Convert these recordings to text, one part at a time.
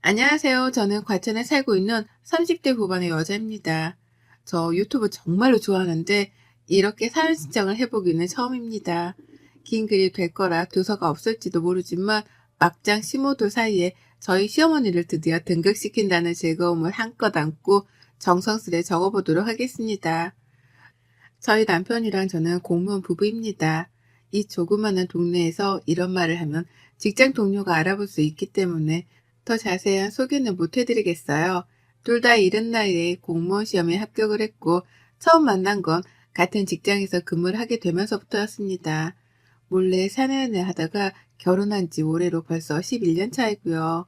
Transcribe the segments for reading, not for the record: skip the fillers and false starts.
안녕하세요. 저는 과천에 살고 있는 30대 후반의 여자입니다. 저 유튜브 정말로 좋아하는데 이렇게 사연 신청을 해보기는 처음입니다. 긴 글이 될 거라 도서가 없을지도 모르지만 막장 시모들 사이에 저희 시어머니를 드디어 등극시킨다는 즐거움을 한껏 안고 정성스레 적어보도록 하겠습니다. 저희 남편이랑 저는 공무원 부부입니다. 이 조그마한 동네에서 이런 말을 하면 직장 동료가 알아볼 수 있기 때문에 더 자세한 소개는 못 해드리겠어요. 둘 다 이른 나이에 공무원 시험에 합격을 했고 처음 만난 건 같은 직장에서 근무를 하게 되면서부터였습니다. 몰래 사내연애 하다가 결혼한 지 올해로 벌써 11년 차이고요.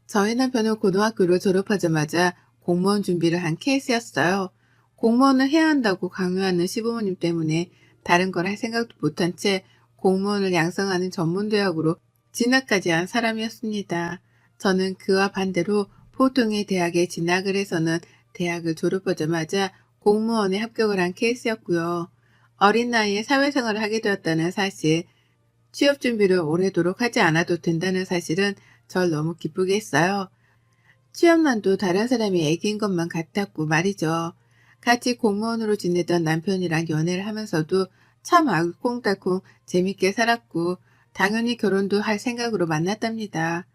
저희 남편은 고등학교를 졸업하자마자 공무원 준비를 한 케이스였어요. 공무원을 해야 한다고 강요하는 시부모님 때문에 다른 걸 할 생각도 못한 채 공무원을 양성하는 전문대학으로 진학까지 한 사람이었습니다. 저는 그와 반대로 보통의 대학에 진학을 해서는 대학을 졸업하자마자 공무원에 합격을 한 케이스였고요. 어린 나이에 사회생활을 하게 되었다는 사실, 취업 준비를 오래도록 하지 않아도 된다는 사실은 절 너무 기쁘게 했어요. 취업난도 다른 사람이 애기인 것만 같았고 말이죠. 같이 공무원으로 지내던 남편이랑 연애를 하면서도 참 알콩달콩 재밌게 살았고 당연히 결혼도 할 생각으로 만났답니다.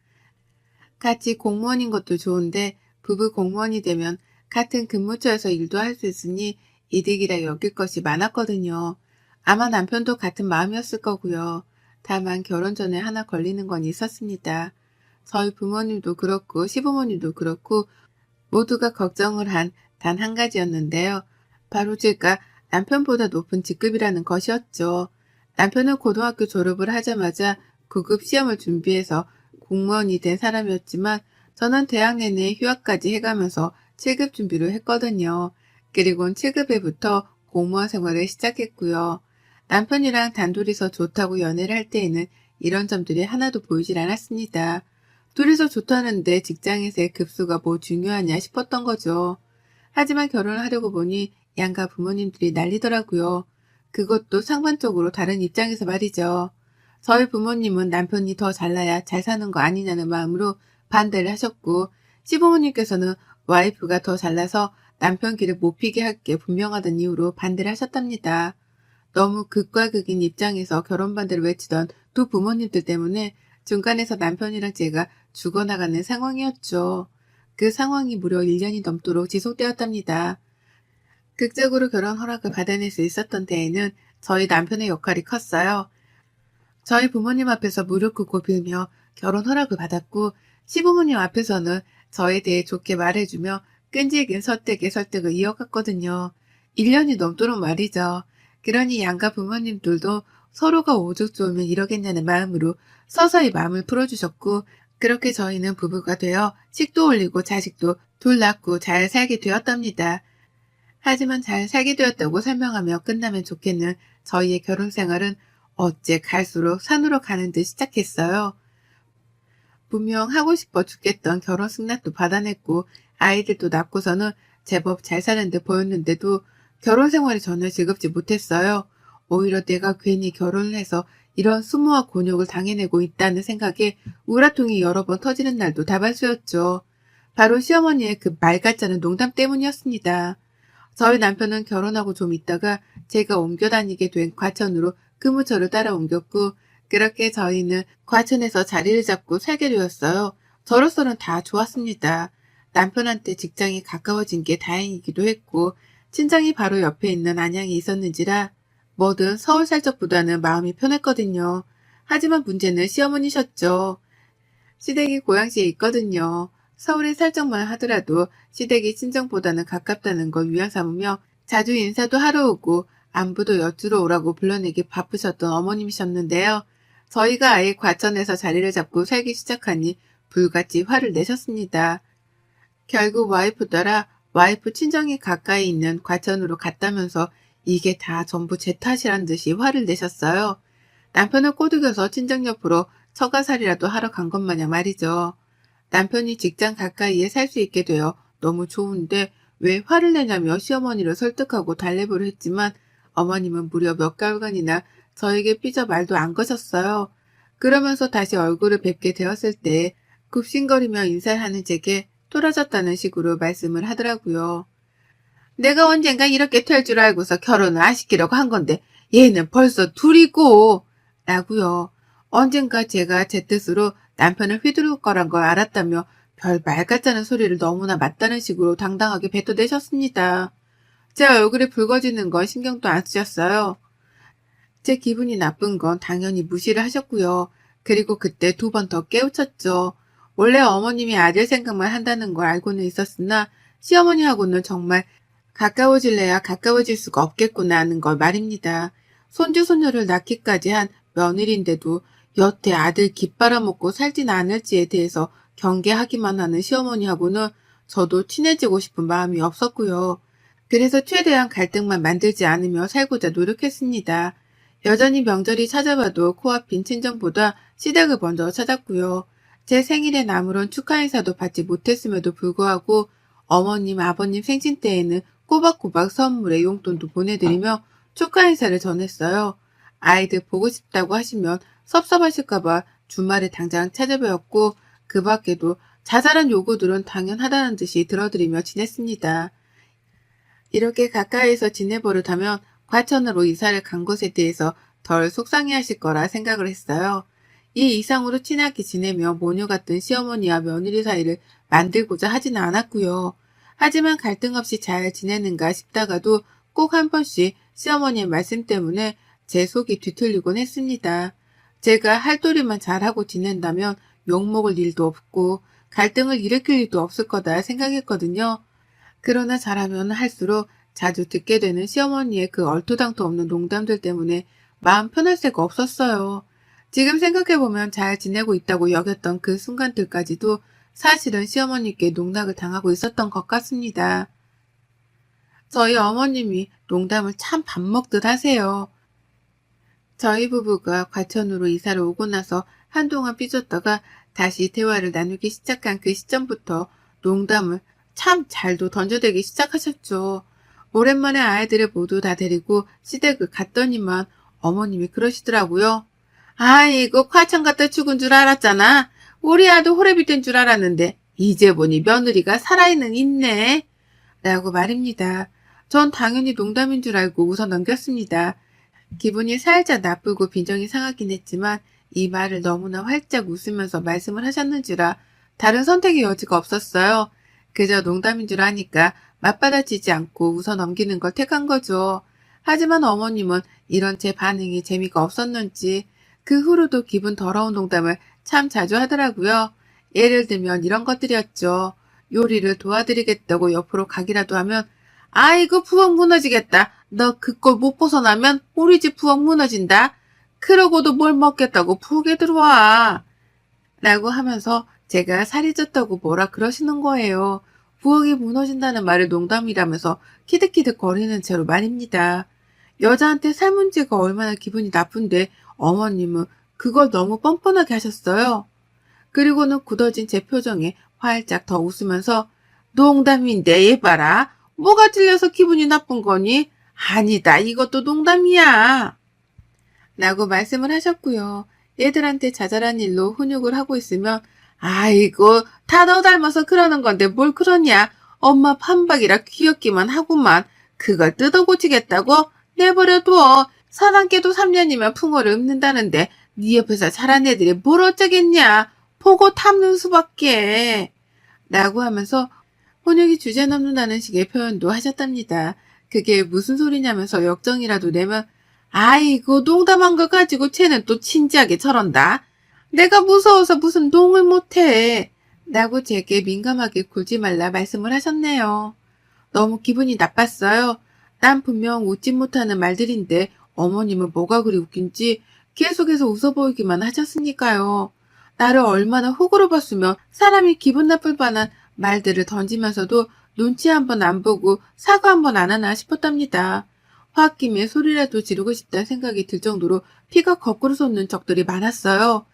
같이 공무원인 것도 좋은데 부부 공무원이 되면 같은 근무처에서 일도 할 수 있으니 이득이라 여길 것이 많았거든요. 아마 남편도 같은 마음이었을 거고요. 다만 결혼 전에 하나 걸리는 건 있었습니다. 저희 부모님도 그렇고 시부모님도 그렇고 모두가 걱정을 한 단 한 가지였는데요. 바로 제가 남편보다 높은 직급이라는 것이었죠. 남편은 고등학교 졸업을 하자마자 9급 시험을 준비해서 공무원이 된 사람이었지만 저는 대학 내내 휴학까지 해가면서 7급 준비를 했거든요. 그리고는 7급에부터 공무원 생활을 시작했고요. 남편이랑 단둘이서 좋다고 연애를 할 때에는 이런 점들이 하나도 보이질 않았습니다. 둘이서 좋다는데 직장에서의 급수가 뭐 중요하냐 싶었던 거죠. 하지만 결혼을 하려고 보니 양가 부모님들이 난리더라고요. 그것도 상반적으로 다른 입장에서 말이죠. 저희 부모님은 남편이 더 잘나야 잘 사는 거 아니냐는 마음으로 반대를 하셨고, 시부모님께서는 와이프가 더 잘나서 남편 길을 못 피게 할 게 분명하다는 이유로 반대를 하셨답니다. 너무 극과 극인 입장에서 결혼 반대를 외치던 두 부모님들 때문에 중간에서 남편이랑 제가 죽어나가는 상황이었죠. 그 상황이 무려 1년이 넘도록 지속되었답니다. 극적으로 결혼 허락을 받아낼 수 있었던 데에는 저희 남편의 역할이 컸어요. 저희 부모님 앞에서 무릎 꿇고 빌며 결혼 허락을 받았고 시부모님 앞에서는 저에 대해 좋게 말해주며 끈질긴 설득의 설득을 이어갔거든요. 1년이 넘도록 말이죠. 그러니 양가 부모님들도 서로가 오죽 좋으면 이러겠냐는 마음으로 서서히 마음을 풀어주셨고 그렇게 저희는 부부가 되어 식도 올리고 자식도 둘 낳고 잘 살게 되었답니다. 하지만 잘 살게 되었다고 설명하며 끝나면 좋겠는 저희의 결혼 생활은 어째 갈수록 산으로 가는 듯 시작했어요. 분명 하고 싶어 죽겠던 결혼 승낙도 받아냈고 아이들도 낳고서는 제법 잘 사는 듯 보였는데도 결혼 생활이 전혀 즐겁지 못했어요. 오히려 내가 괜히 결혼을 해서 이런 수모와 곤욕을 당해내고 있다는 생각에 우라통이 여러 번 터지는 날도 다반수였죠. 바로 시어머니의 그 말 같지 않은 농담 때문이었습니다. 저희 남편은 결혼하고 좀 있다가 제가 옮겨 다니게 된 과천으로 근무처를 따라 옮겼고 그렇게 저희는 과천에서 자리를 잡고 살게 되었어요. 저로서는 다 좋았습니다. 남편한테 직장이 가까워진 게 다행이기도 했고 친정이 바로 옆에 있는 안양에 있었는지라 뭐든 서울 살 적보다는 마음이 편했거든요. 하지만 문제는 시어머니셨죠. 시댁이 고양시에 있거든요. 서울에 살짝만 하더라도 시댁이 친정보다는 가깝다는 걸 위안 삼으며 자주 인사도 하러 오고 안부도 여쭈러 오라고 불러내기 바쁘셨던 어머님이셨는데요. 저희가 아예 과천에서 자리를 잡고 살기 시작하니 불같이 화를 내셨습니다. 결국 와이프 따라 와이프 친정이 가까이 있는 과천으로 갔다면서 이게 다 전부 제 탓이란 듯이 화를 내셨어요. 남편은 꼬드겨서 친정 옆으로 처가살이라도 하러 간 것 마냥 말이죠. 남편이 직장 가까이에 살 수 있게 되어 너무 좋은데 왜 화를 내냐며 시어머니를 설득하고 달래보려 했지만 어머님은 무려 몇 개월간이나 저에게 삐져 말도 안 거셨어요. 그러면서 다시 얼굴을 뵙게 되었을 때 굽신거리며 인사를 하는 제게 또라졌다는 식으로 말씀을 하더라고요. 내가 언젠가 이렇게 될 줄 알고서 결혼을 안 시키려고 한 건데 얘는 벌써 둘이고 라고요. 언젠가 제가 제 뜻으로 남편을 휘두를 거란 걸 알았다며 별 말 같자는 소리를 너무나 맞다는 식으로 당당하게 뱉어대셨습니다. 제 얼굴이 붉어지는 건 신경도 안 쓰셨어요. 제 기분이 나쁜 건 당연히 무시를 하셨고요. 그리고 그때 두 번 더 깨우쳤죠. 원래 어머님이 아들 생각만 한다는 걸 알고는 있었으나 시어머니하고는 정말 가까워질래야 가까워질 수가 없겠구나 하는 걸 말입니다. 손주 손녀를 낳기까지 한 며느리인데도 여태 아들 깃 빨아먹고 살진 않을지에 대해서 경계하기만 하는 시어머니하고는 저도 친해지고 싶은 마음이 없었고요. 그래서 최대한 갈등만 만들지 않으며 살고자 노력했습니다. 여전히 명절이 찾아와도 코앞인 친정보다 시댁을 먼저 찾았고요. 제 생일엔 아무런 축하 인사도 받지 못했음에도 불구하고 어머님, 아버님 생신 때에는 꼬박꼬박 선물에 용돈도 보내드리며 축하 인사를 전했어요. 아이들 보고 싶다고 하시면 섭섭하실까봐 주말에 당장 찾아뵈었고 그 밖에도 자잘한 요구들은 당연하다는 듯이 들어드리며 지냈습니다. 이렇게 가까이에서 지내버릇하면 과천으로 이사를 간 것에 대해서 덜 속상해하실 거라 생각을 했어요. 이 이상으로 친하게 지내며 모녀 같은 시어머니와 며느리 사이를 만들고자 하지는 않았고요. 하지만 갈등 없이 잘 지내는가 싶다가도 꼭 한 번씩 시어머니의 말씀 때문에 제 속이 뒤틀리곤 했습니다. 제가 할도리만 잘하고 지낸다면 욕먹을 일도 없고 갈등을 일으킬 일도 없을 거다 생각했거든요. 그러나 잘하면 할수록 자주 듣게 되는 시어머니의 그 얼토당토 없는 농담들 때문에 마음 편할 새가 없었어요. 지금 생각해보면 잘 지내고 있다고 여겼던 그 순간들까지도 사실은 시어머니께 농락을 당하고 있었던 것 같습니다. 저희 어머님이 농담을 참 밥 먹듯 하세요. 저희 부부가 과천으로 이사를 오고 나서 한동안 삐졌다가 다시 대화를 나누기 시작한 그 시점부터 농담을 참 잘도 던져대기 시작하셨죠. 오랜만에 아이들을 모두 다 데리고 시댁을 갔더니만 어머님이 그러시더라고요. 아이고 과천 갔다 죽은 줄 알았잖아. 우리 아들 호래비 된 줄 알았는데 이제 보니 며느리가 살아있는 있네. 라고 말입니다. 전 당연히 농담인 줄 알고 웃어 넘겼습니다. 기분이 살짝 나쁘고 빈정이 상하긴 했지만 이 말을 너무나 활짝 웃으면서 말씀을 하셨는지라 다른 선택의 여지가 없었어요. 그저 농담인 줄 아니까 맞받아치지 않고 웃어 넘기는 걸 택한 거죠. 하지만 어머님은 이런 제 반응이 재미가 없었는지 그 후로도 기분 더러운 농담을 참 자주 하더라고요. 예를 들면 이런 것들이었죠. 요리를 도와드리겠다고 옆으로 가기라도 하면 아이고 부엌 무너지겠다. 너 그 꼴 못 벗어나면 우리 집 부엌 무너진다. 그러고도 뭘 먹겠다고 부엌에 들어와. 라고 하면서 제가 살이 쪘다고 뭐라 그러시는 거예요. 부엌이 무너진다는 말을 농담이라면서 키득키득 거리는 채로 말입니다. 여자한테 살 문제가 얼마나 기분이 나쁜데 어머님은 그걸 너무 뻔뻔하게 하셨어요. 그리고는 굳어진 제 표정에 활짝 더 웃으면서 농담인데 얘 봐라. 뭐가 찔려서 기분이 나쁜 거니? 아니다. 이것도 농담이야. 라고 말씀을 하셨고요. 얘들한테 자잘한 일로 훈육을 하고 있으면 아이고 다 너 닮아서 그러는 건데 뭘 그러냐. 엄마 판박이라 귀엽기만 하구만. 그걸 뜯어고치겠다고? 내버려둬. 사랑깨도 3년이면 풍어를 읊는다는데 네 옆에서 자란 애들이 뭘 어쩌겠냐. 보고 탐는 수밖에. 라고 하면서 훈육이 주제넘는다는 식의 표현도 하셨답니다. 그게 무슨 소리냐면서 역정이라도 내면 아이고 농담한 거 가지고 쟤는 또 진지하게 저런다. 내가 무서워서 무슨 농을 못해. 라고 제게 민감하게 굴지 말라 말씀을 하셨네요. 너무 기분이 나빴어요. 난 분명 웃지 못하는 말들인데 어머님은 뭐가 그리 웃긴지 계속해서 웃어 보이기만 하셨으니까요. 나를 얼마나 호구로 봤으면 사람이 기분 나쁠 만한 말들을 던지면서도 눈치 한 번 안 보고 사과 한 번 안 하나 싶었답니다. 홧김에 소리라도 지르고 싶다는 생각이 들 정도로 피가 거꾸로 솟는 적들이 많았어요.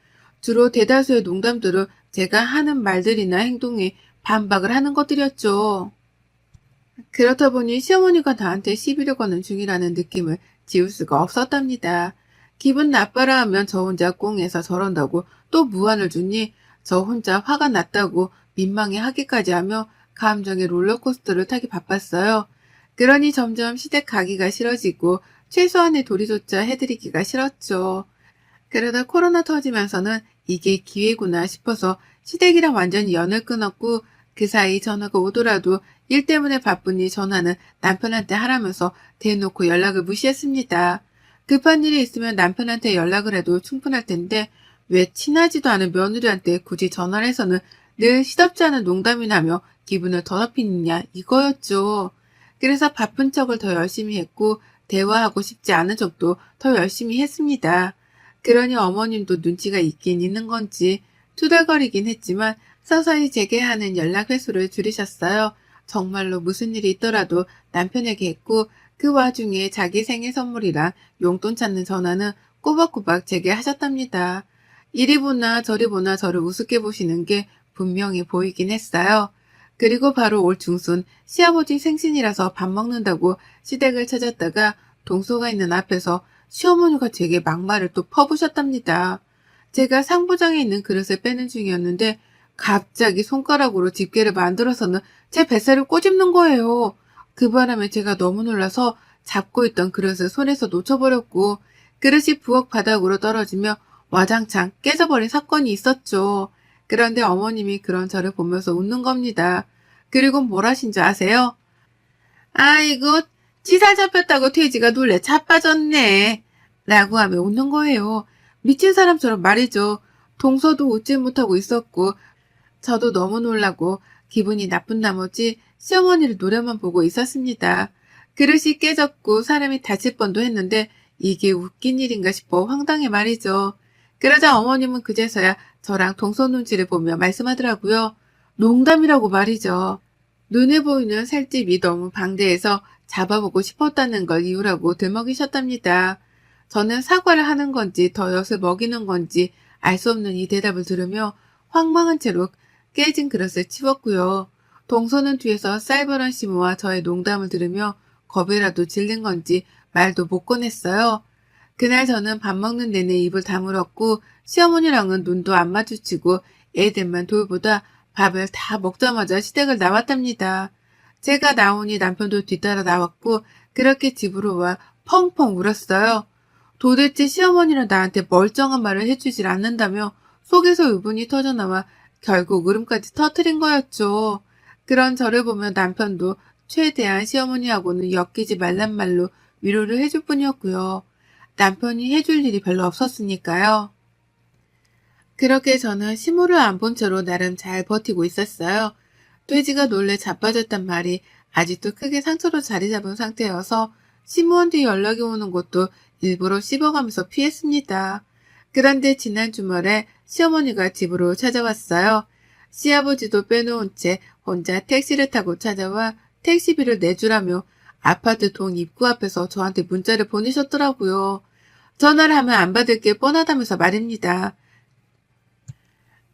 주로 대다수의 농담들은 제가 하는 말들이나 행동에 반박을 하는 것들이었죠. 그렇다 보니 시어머니가 나한테 시비를 거는 중이라는 느낌을 지울 수가 없었답니다. 기분 나빠라 하면 저 혼자 꽁해서 저런다고 또 무안을 주니 저 혼자 화가 났다고 민망해 하기까지 하며 감정의 롤러코스터를 타기 바빴어요. 그러니 점점 시댁 가기가 싫어지고 최소한의 도리조차 해드리기가 싫었죠. 그러다 코로나 터지면서는 이게 기회구나 싶어서 시댁이랑 완전히 연을 끊었고 그 사이 전화가 오더라도 일 때문에 바쁘니 전화는 남편한테 하라면서 대놓고 연락을 무시했습니다. 급한 일이 있으면 남편한테 연락을 해도 충분할 텐데 왜 친하지도 않은 며느리한테 굳이 전화를 해서는 늘 시덥지 않은 농담이나 하며 기분을 더럽히느냐 이거였죠. 그래서 바쁜 척을 더 열심히 했고 대화하고 싶지 않은 척도 더 열심히 했습니다. 그러니 어머님도 눈치가 있긴 있는 건지 투덜거리긴 했지만 서서히 제게 하는 연락 횟수를 줄이셨어요. 정말로 무슨 일이 있더라도 남편에게 했고 그 와중에 자기 생일 선물이랑 용돈 찾는 전화는 꼬박꼬박 제게 하셨답니다. 이리 보나 저리 보나 저를 우습게 보시는 게 분명히 보이긴 했어요. 그리고 바로 올 중순 시아버지 생신이라서 밥 먹는다고 시댁을 찾았다가 동서가 있는 앞에서 시어머니가 제게 막말을 또 퍼부셨답니다. 제가 상부장에 있는 그릇을 빼는 중이었는데 갑자기 손가락으로 집게를 만들어서는 제 뱃살을 꼬집는 거예요. 그 바람에 제가 너무 놀라서 잡고 있던 그릇을 손에서 놓쳐버렸고 그릇이 부엌 바닥으로 떨어지며 와장창 깨져버린 사건이 있었죠. 그런데 어머님이 그런 저를 보면서 웃는 겁니다. 그리고 뭘 하신 줄 아세요? 아이고, 치살 잡혔다고 돼지가 놀래 자빠졌네. 라고 하며 웃는 거예요. 미친 사람처럼 말이죠. 동서도 웃지 못하고 있었고 저도 너무 놀라고 기분이 나쁜 나머지 시어머니를 노려만 보고 있었습니다. 그릇이 깨졌고 사람이 다칠 뻔도 했는데 이게 웃긴 일인가 싶어 황당해 말이죠. 그러자 어머님은 그제서야 저랑 동서 눈치를 보며 말씀하더라고요. 농담이라고 말이죠. 눈에 보이는 살집이 너무 방대해서 잡아보고 싶었다는 걸 이유라고 들먹이셨답니다. 저는 사과를 하는 건지 더 엿을 먹이는 건지 알 수 없는 이 대답을 들으며 황망한 채로 깨진 그릇을 치웠고요. 동서는 뒤에서 쌀벌한 시모와 저의 농담을 들으며 겁이라도 질린 건지 말도 못 꺼냈어요. 그날 저는 밥 먹는 내내 입을 다물었고 시어머니랑은 눈도 안 마주치고 애들만 돌보다 밥을 다 먹자마자 시댁을 나왔답니다. 제가 나오니 남편도 뒤따라 나왔고 그렇게 집으로 와 펑펑 울었어요. 도대체 시어머니는 나한테 멀쩡한 말을 해주질 않는다며 속에서 의분이 터져나와 결국 울음까지 터뜨린 거였죠. 그런 저를 보며 남편도 최대한 시어머니하고는 엮이지 말란 말로 위로를 해줄 뿐이었고요. 남편이 해줄 일이 별로 없었으니까요. 그렇게 저는 시모를 안 본 채로 나름 잘 버티고 있었어요. 돼지가 놀래 자빠졌단 말이 아직도 크게 상처로 자리 잡은 상태여서 시모한테 연락이 오는 것도 일부러 씹어가면서 피했습니다. 그런데 지난 주말에 시어머니가 집으로 찾아왔어요. 시아버지도 빼놓은 채 혼자 택시를 타고 찾아와 택시비를 내주라며 아파트 동 입구 앞에서 저한테 문자를 보내셨더라고요. 전화를 하면 안 받을 게 뻔하다면서 말입니다.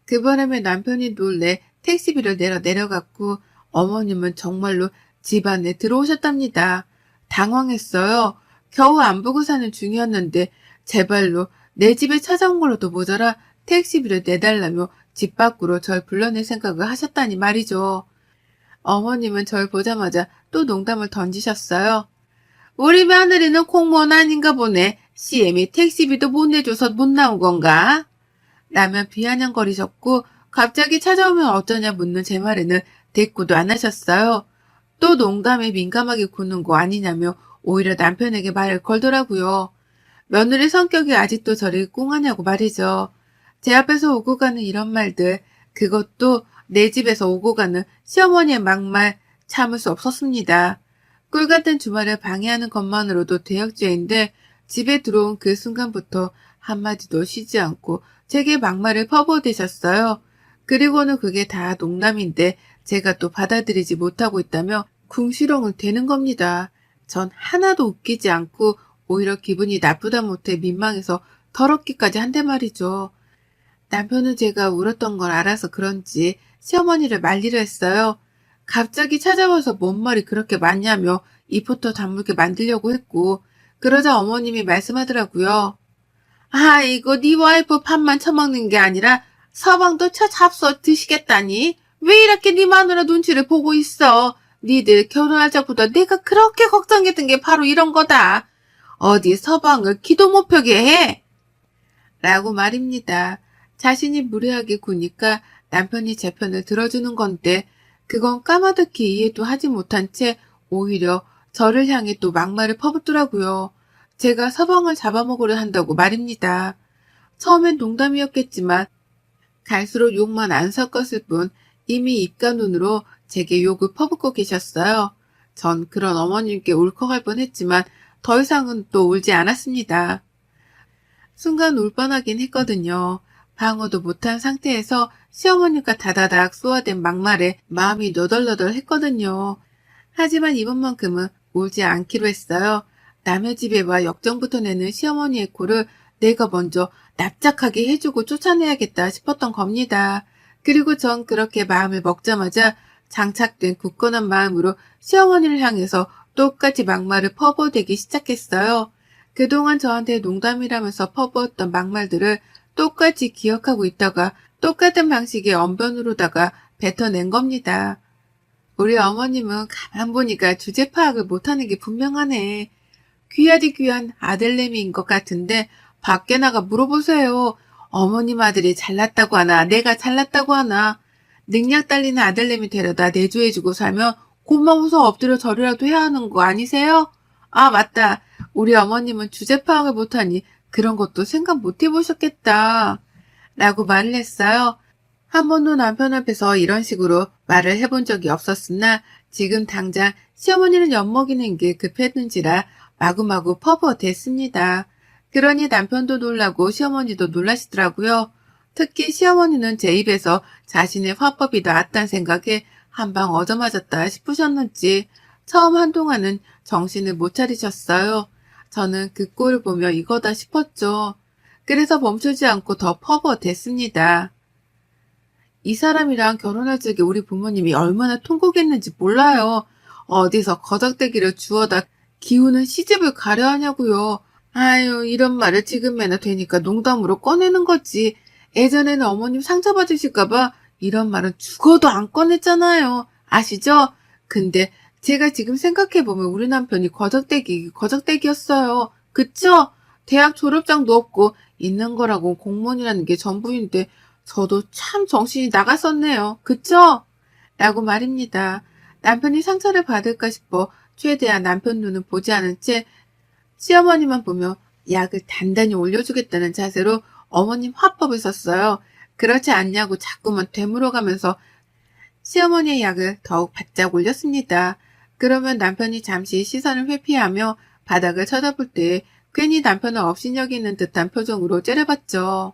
그 바람에 남편이 놀래 택시비를 내려갔고 어머님은 정말로 집 안에 들어오셨답니다. 당황했어요. 겨우 안 보고 사는 중이었는데 제발로 내 집에 찾아온 걸로도 모자라 택시비를 내달라며 집 밖으로 절 불러낼 생각을 하셨다니 말이죠. 어머님은 절 보자마자 또 농담을 던지셨어요. 우리 며느리는 공무원 아닌가 보네. CM이 택시비도 못 내줘서 못 나온 건가? 라며 비아냥거리셨고 갑자기 찾아오면 어쩌냐 묻는 제 말에는 대꾸도 안 하셨어요. 또 농담에 민감하게 구는 거 아니냐며 오히려 남편에게 말을 걸더라고요. 며느리 성격이 아직도 저를 꿍하냐고 말이죠. 제 앞에서 오고 가는 이런 말들, 그것도 내 집에서 오고 가는 시어머니의 막말 참을 수 없었습니다. 꿀같은 주말을 방해하는 것만으로도 대역죄인데 집에 들어온 그 순간부터 한마디도 쉬지 않고 제게 막말을 퍼부어대셨어요. 그리고는 그게 다 농담인데 제가 또 받아들이지 못하고 있다며 궁시렁을 대는 겁니다. 전 하나도 웃기지 않고 오히려 기분이 나쁘다 못해 민망해서 더럽기까지 한대 말이죠. 남편은 제가 울었던 걸 알아서 그런지 시어머니를 말리려 했어요. 갑자기 찾아와서 뭔 말이 그렇게 많냐며 입부터 다물게 만들려고 했고 그러자 어머님이 말씀하더라고요. 아이고 네 와이프 밥만 처먹는 게 아니라 서방도 쳐 잡숴 드시겠다니? 왜 이렇게 네 마누라 눈치를 보고 있어? 니들 결혼할 적부터 내가 그렇게 걱정했던 게 바로 이런 거다. 어디 서방을 기도 못 펴게 해? 라고 말입니다. 자신이 무례하게 구니까 남편이 제 편을 들어주는 건데 그건 까마득히 이해도 하지 못한 채 오히려 저를 향해 또 막말을 퍼붓더라고요. 제가 서방을 잡아먹으려 한다고 말입니다. 처음엔 농담이었겠지만 갈수록 욕만 안 섞었을 뿐 이미 입과 눈으로 제게 욕을 퍼붓고 계셨어요. 전 그런 어머님께 울컥할 뻔했지만 더 이상은 또 울지 않았습니다. 순간 울 뻔하긴 했거든요. 방어도 못한 상태에서 시어머니가 다다닥 쏘아댄 막말에 마음이 너덜너덜 했거든요. 하지만 이번만큼은 울지 않기로 했어요. 남의 집에 와 역정부터 내는 시어머니의 코를 내가 먼저 납작하게 해주고 쫓아내야겠다 싶었던 겁니다. 그리고 전 그렇게 마음을 먹자마자 장착된 굳건한 마음으로 시어머니를 향해서 똑같이 막말을 퍼부어대기 시작했어요. 그동안 저한테 농담이라면서 퍼부었던 막말들을 똑같이 기억하고 있다가 똑같은 방식의 언변으로다가 뱉어낸 겁니다. 우리 어머님은 가만 보니까 주제 파악을 못하는 게 분명하네. 귀하디 귀한 아들내미인 것 같은데 밖에 나가 물어보세요. 어머님 아들이 잘났다고 하나 내가 잘났다고 하나. 능력 딸리는 아들내미 데려다 내조해주고 살면 고마워서 엎드려 절이라도 해야 하는 거 아니세요? 아 맞다. 우리 어머님은 주제 파악을 못하니 그런 것도 생각 못 해보셨겠다. 라고 말을 했어요. 한 번도 남편 앞에서 이런 식으로 말을 해본 적이 없었으나 지금 당장 시어머니를 엿먹이는 게 급했는지라 마구마구 퍼부어댔습니다. 그러니 남편도 놀라고 시어머니도 놀라시더라고요. 특히 시어머니는 제 입에서 자신의 화법이 나왔다는 생각에 한방 얻어맞았다 싶으셨는지 처음 한동안은 정신을 못 차리셨어요. 저는 그 꼴을 보며 이거다 싶었죠. 그래서 멈추지 않고 더 퍼부어댔습니다. 이 사람이랑 결혼할 적에 우리 부모님이 얼마나 통곡했는지 몰라요. 어디서 거적대기를 주워다 기우는 시집을 가려 하냐고요. 아유 이런 말을 지금에나 되니까 농담으로 꺼내는 거지. 예전에는 어머님 상처받으실까봐 이런 말은 죽어도 안 꺼냈잖아요. 아시죠? 근데 제가 지금 생각해보면 우리 남편이 거적대기였어요. 그쵸? 대학 졸업장도 없고 있는 거라고 공무원이라는 게 전부인데 저도 참 정신이 나갔었네요. 그쵸? 라고 말입니다. 남편이 상처를 받을까 싶어 최대한 남편 눈은 보지 않은 채 시어머니만 보며 약을 단단히 올려주겠다는 자세로 어머님 화법을 썼어요. 그렇지 않냐고 자꾸만 되물어가면서 시어머니의 약을 더욱 바짝 올렸습니다. 그러면 남편이 잠시 시선을 회피하며 바닥을 쳐다볼 때 괜히 남편을 업신여기는 듯한 표정으로 째려봤죠.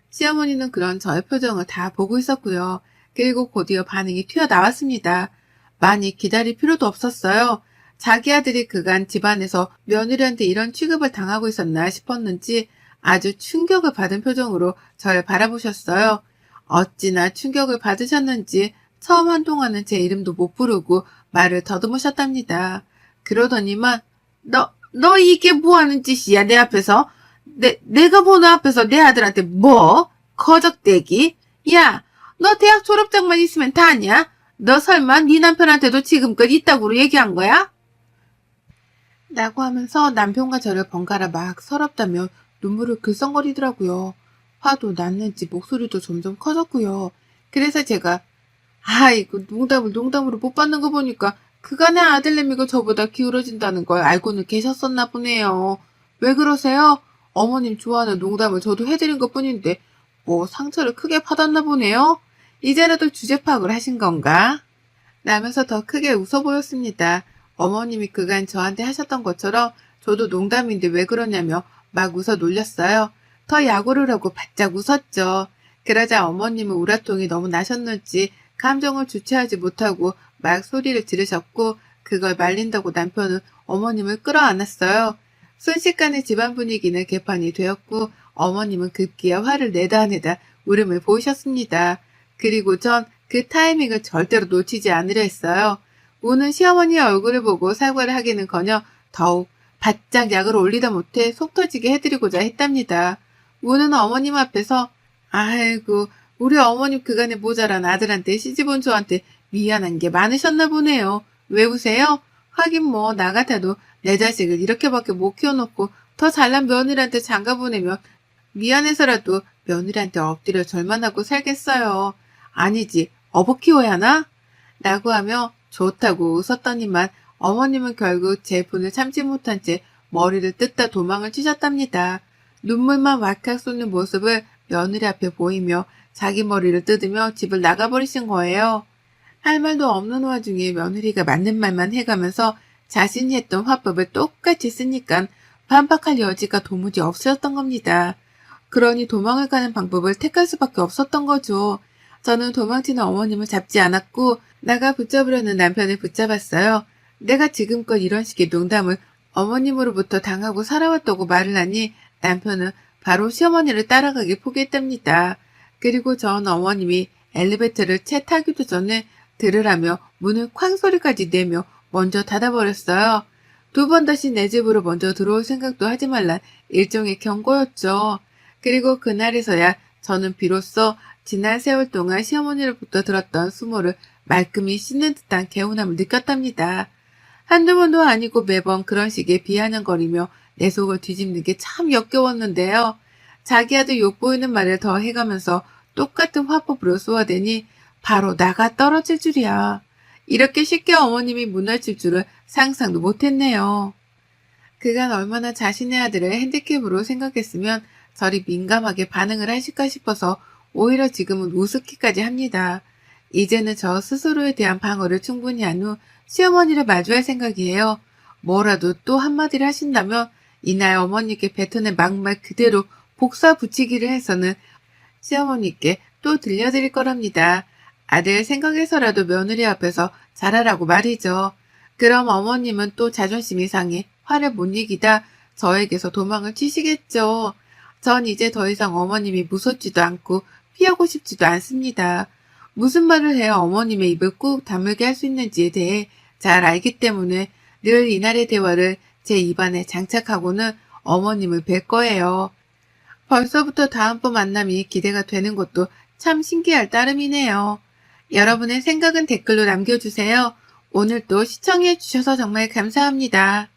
시어머니는 그런 저의 표정을 다 보고 있었고요. 그리고 곧이어 반응이 튀어나왔습니다. 많이 기다릴 필요도 없었어요. 자기 아들이 그간 집안에서 며느리한테 이런 취급을 당하고 있었나 싶었는지 아주 충격을 받은 표정으로 저를 바라보셨어요. 어찌나 충격을 받으셨는지 처음 한동안은 제 이름도 못 부르고 말을 더듬으셨답니다. 그러더니만 너 이게 뭐하는 짓이야 내 앞에서? 내가 보는 앞에서 내 아들한테 뭐? 거적대기? 야, 너 대학 졸업장만 있으면 다냐? 너 설마 네 남편한테도 지금껏 있다고 얘기한 거야? 라고 하면서 남편과 저를 번갈아 막 서럽다며 눈물을 글썽거리더라고요. 화도 났는지 목소리도 점점 커졌고요. 그래서 제가 아이고 농담을 농담으로 못 받는 거 보니까 그간의 아들내미가 저보다 기울어진다는 걸 알고는 계셨었나 보네요. 왜 그러세요? 어머님 좋아하는 농담을 저도 해드린 것뿐인데 뭐 상처를 크게 받았나 보네요. 이제라도 주제 파악을 하신 건가? 라면서 더 크게 웃어 보였습니다. 어머님이 그간 저한테 하셨던 것처럼 저도 농담인데 왜 그러냐며 막 웃어 놀렸어요. 더 야구를 하고 바짝 웃었죠. 그러자 어머님은 우라통이 너무 나셨는지 감정을 주체하지 못하고 막 소리를 지르셨고 그걸 말린다고 남편은 어머님을 끌어안았어요. 순식간에 집안 분위기는 개판이 되었고 어머님은 급기야 화를 내다 울음을 보이셨습니다. 그리고 전 그 타이밍을 절대로 놓치지 않으려 했어요. 우는 시어머니의 얼굴을 보고 사과를 하기는커녕 더욱 바짝 약을 올리다 못해 속 터지게 해드리고자 했답니다. 우는 어머님 앞에서 아이고, 우리 어머님 그간에 모자란 아들한테 시집온 저한테 미안한 게 많으셨나 보네요. 왜 우세요? 하긴 뭐 나 같아도 내 자식을 이렇게밖에 못 키워놓고 더 잘난 며느리한테 장가 보내면 미안해서라도 며느리한테 엎드려 절만하고 살겠어요. 아니지, 어버 키워야 하나? 라고 하며 좋다고 웃었더니만 어머님은 결국 제 분을 참지 못한 채 머리를 뜯다 도망을 치셨답니다. 눈물만 왈칵 쏟는 모습을 며느리 앞에 보이며 자기 머리를 뜯으며 집을 나가버리신 거예요. 할 말도 없는 와중에 며느리가 맞는 말만 해가면서 자신이 했던 화법을 똑같이 쓰니까 반박할 여지가 도무지 없었던 겁니다. 그러니 도망을 가는 방법을 택할 수밖에 없었던 거죠. 저는 도망치는 어머님을 잡지 않았고 나가 붙잡으려는 남편을 붙잡았어요. 내가 지금껏 이런 식의 농담을 어머님으로부터 당하고 살아왔다고 말을 하니 남편은 바로 시어머니를 따라가기 포기했답니다. 그리고 전 어머님이 엘리베이터를 채 타기도 전에 들으라며 문을 쾅 소리까지 내며 먼저 닫아버렸어요. 두 번 다시 내 집으로 먼저 들어올 생각도 하지 말란 일종의 경고였죠. 그리고 그날에서야 저는 비로소 지난 세월 동안 시어머니로부터 들었던 수모를 말끔히 씻는 듯한 개운함을 느꼈답니다. 한두 번도 아니고 매번 그런 식의 비아냥거리며 내 속을 뒤집는 게 참 역겨웠는데요. 자기 아들 욕보이는 말을 더 해가면서 똑같은 화법으로 쏘아대니 바로 나가 떨어질 줄이야. 이렇게 쉽게 어머님이 무너질 줄을 상상도 못했네요. 그간 얼마나 자신의 아들을 핸디캡으로 생각했으면 저리 민감하게 반응을 하실까 싶어서 오히려 지금은 우습기까지 합니다. 이제는 저 스스로에 대한 방어를 충분히 한 후 시어머니를 마주할 생각이에요. 뭐라도 또 한마디를 하신다면 이날 어머니께 뱉어낸 막말 그대로 복사 붙이기를 해서는 시어머니께 또 들려드릴 거랍니다. 아들 생각해서라도 며느리 앞에서 잘하라고 말이죠. 그럼 어머님은 또 자존심이 상해 화를 못 이기다 저에게서 도망을 치시겠죠. 전 이제 더 이상 어머님이 무섭지도 않고 피하고 싶지도 않습니다. 무슨 말을 해야 어머님의 입을 꾹 다물게 할 수 있는지에 대해 잘 알기 때문에 늘 이날의 대화를 제 입안에 장착하고는 어머님을 뵐 거예요. 벌써부터 다음번 만남이 기대가 되는 것도 참 신기할 따름이네요. 여러분의 생각은 댓글로 남겨주세요. 오늘도 시청해 주셔서 정말 감사합니다.